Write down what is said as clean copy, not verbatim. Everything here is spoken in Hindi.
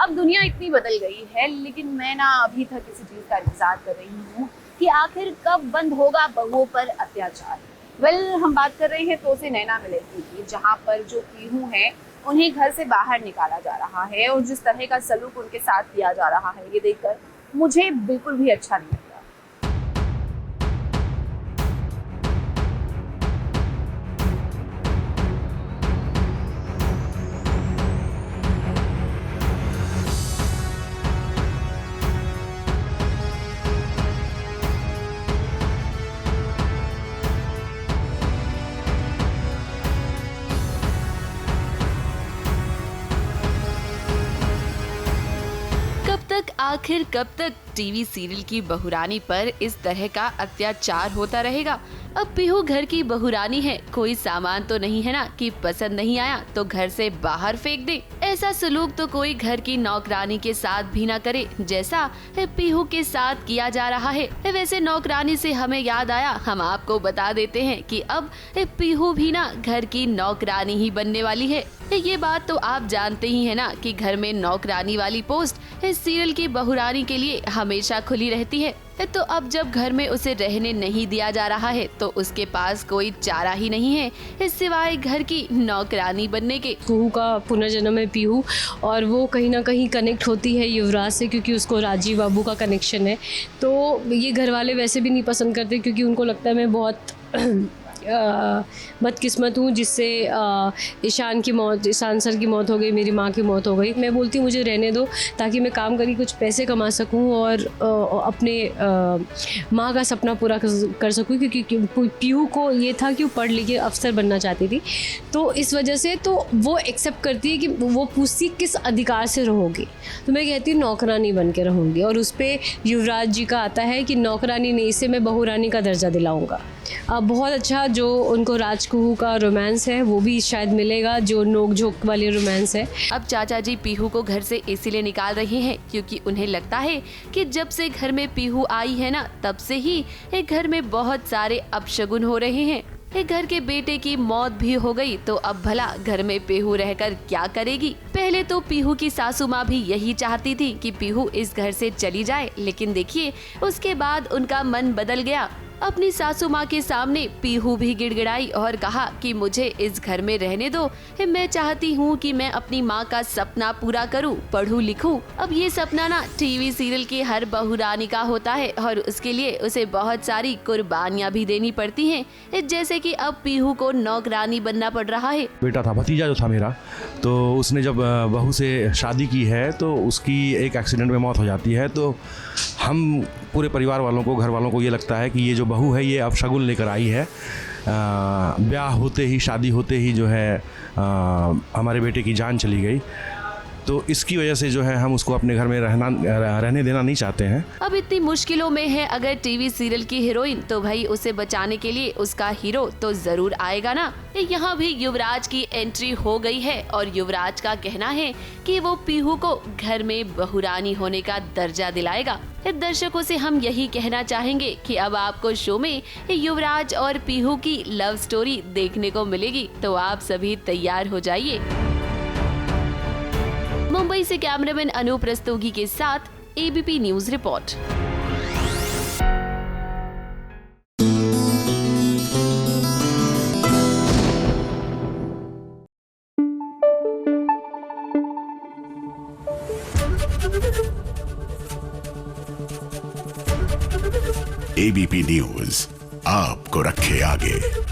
अब दुनिया इतनी बदल गई है, लेकिन मैं ना अभी तक किसी चीज़ का इंतजार कर रही हूँ कि आखिर कब बंद होगा बहुओं पर अत्याचार। हम बात कर रहे हैं तोसे नैना मिलेगी की, जहाँ पर जो पीहू हैं उन्हें घर से बाहर निकाला जा रहा है और जिस तरह का सलूक उनके साथ किया जा रहा है, ये देखकर मुझे बिल्कुल भी अच्छा नहीं लगता। आखिर कब तक टीवी सीरियल की बहुरानी पर इस तरह का अत्याचार होता रहेगा? अब पीहू घर की बहुरानी है, कोई सामान तो नहीं है ना कि पसंद नहीं आया तो घर से बाहर फेंक दे। ऐसा सलूक तो कोई घर की नौकरानी के साथ भी ना करे, जैसा पीहू के साथ किया जा रहा है। वैसे नौकरानी से हमें याद आया, हम आपको बता देते हैं कि अब पीहू भी ना घर की नौकरानी ही बनने वाली है। ये बात तो आप जानते ही है ना कि घर में नौकरानी वाली पोस्ट इस सीरियल की बहुरानी के लिए हमेशा खुली रहती है। तो अब जब घर में उसे रहने नहीं दिया जा रहा है तो उसके पास कोई चारा ही नहीं है सिवाय घर की नौकरानी बनने के। कुहू का पुनर्जन्म है पीहू, और वो कहीं ना कहीं कनेक्ट होती है युवराज से, क्योंकि उसको राजीव बाबू का कनेक्शन है। तो ये घर वाले वैसे भी नहीं पसंद करते, क्योंकि उनको लगता है मैं बहुत बदकिस्मत हूँ जिससे ईशान सर की मौत हो गई, मेरी माँ की मौत हो गई। मैं बोलती हूँ मुझे रहने दो ताकि मैं काम करी कुछ पैसे कमा सकूँ और अपने माँ का सपना पूरा कर सकूँ, क्योंकि पीहू को ये था कि वो पढ़ लिख के अफसर बनना चाहती थी। तो इस वजह से तो वो एक्सेप्ट करती है कि वो पूछती किस अधिकार से रहोगी, तो मैं कहती हूँ नौकरानी बन के रहूँगी। और उस पर युवराज जी का आता है कि नौकरानी नहीं, इसे मैं बहुरानी का दर्जा दिलाऊँगा। बहुत अच्छा जो उनको राजकुहू का रोमांस है वो भी शायद मिलेगा, जो नोक झोंक वाली रोमांस है। अब चाचा जी पीहू को घर से इसीलिए निकाल रहे हैं क्योंकि उन्हें लगता है कि जब से घर में पीहू आई है ना, तब से ही घर में बहुत सारे अपशगुन हो रहे हैं। घर के बेटे की मौत भी हो गई तो अब भला घर में पीहू रहकर क्या करेगी? पहले तो पीहू की सासू माँ भी यही चाहती थी कि पीहू इस घर से चली जाए, लेकिन देखिए उसके बाद उनका मन बदल गया। अपनी सासू माँ के सामने पीहू भी गिड़गिड़ाई और कहा कि मुझे इस घर में रहने दो, मैं चाहती हूँ कि मैं अपनी माँ का सपना पूरा करूँ, पढ़ूं लिखूं। अब ये सपना ना टीवी सीरियल की हर बहुरानी का होता है और उसके लिए उसे बहुत सारी कुर्बानियाँ भी देनी पड़ती हैं, जैसे कि अब पीहू को नौकरानी बनना पड़ रहा है। बेटा था, भतीजा जो था मेरा, तो उसने जब बहू से शादी की है तो उसकी एक एक्सीडेंट में मौत हो जाती है। तो हम पूरे परिवार वालों को, घर वालों को ये लगता है कि ये जो बहू है ये अपशगुन लेकर आई है। ब्याह होते ही, शादी होते ही जो है हमारे बेटे की जान चली गई। तो इसकी वजह से जो है हम उसको अपने घर में रहने देना नहीं चाहते हैं। अब इतनी मुश्किलों में है अगर टीवी सीरियल की हीरोइन, तो भाई उसे बचाने के लिए उसका हीरो तो जरूर आएगा ना। यहाँ भी युवराज की एंट्री हो गई है और युवराज का कहना है कि वो पीहू को घर में बहुरानी होने का दर्जा दिलाएगा। दर्शकों से हम यही कहना चाहेंगे कि अब आपको शो में युवराज और पीहू की लव स्टोरी देखने को मिलेगी, तो आप सभी तैयार हो जाइए। मुंबई से कैमरामैन अनूप रस्तोगी के साथ ABP news report. ABP news आपको रखे आगे।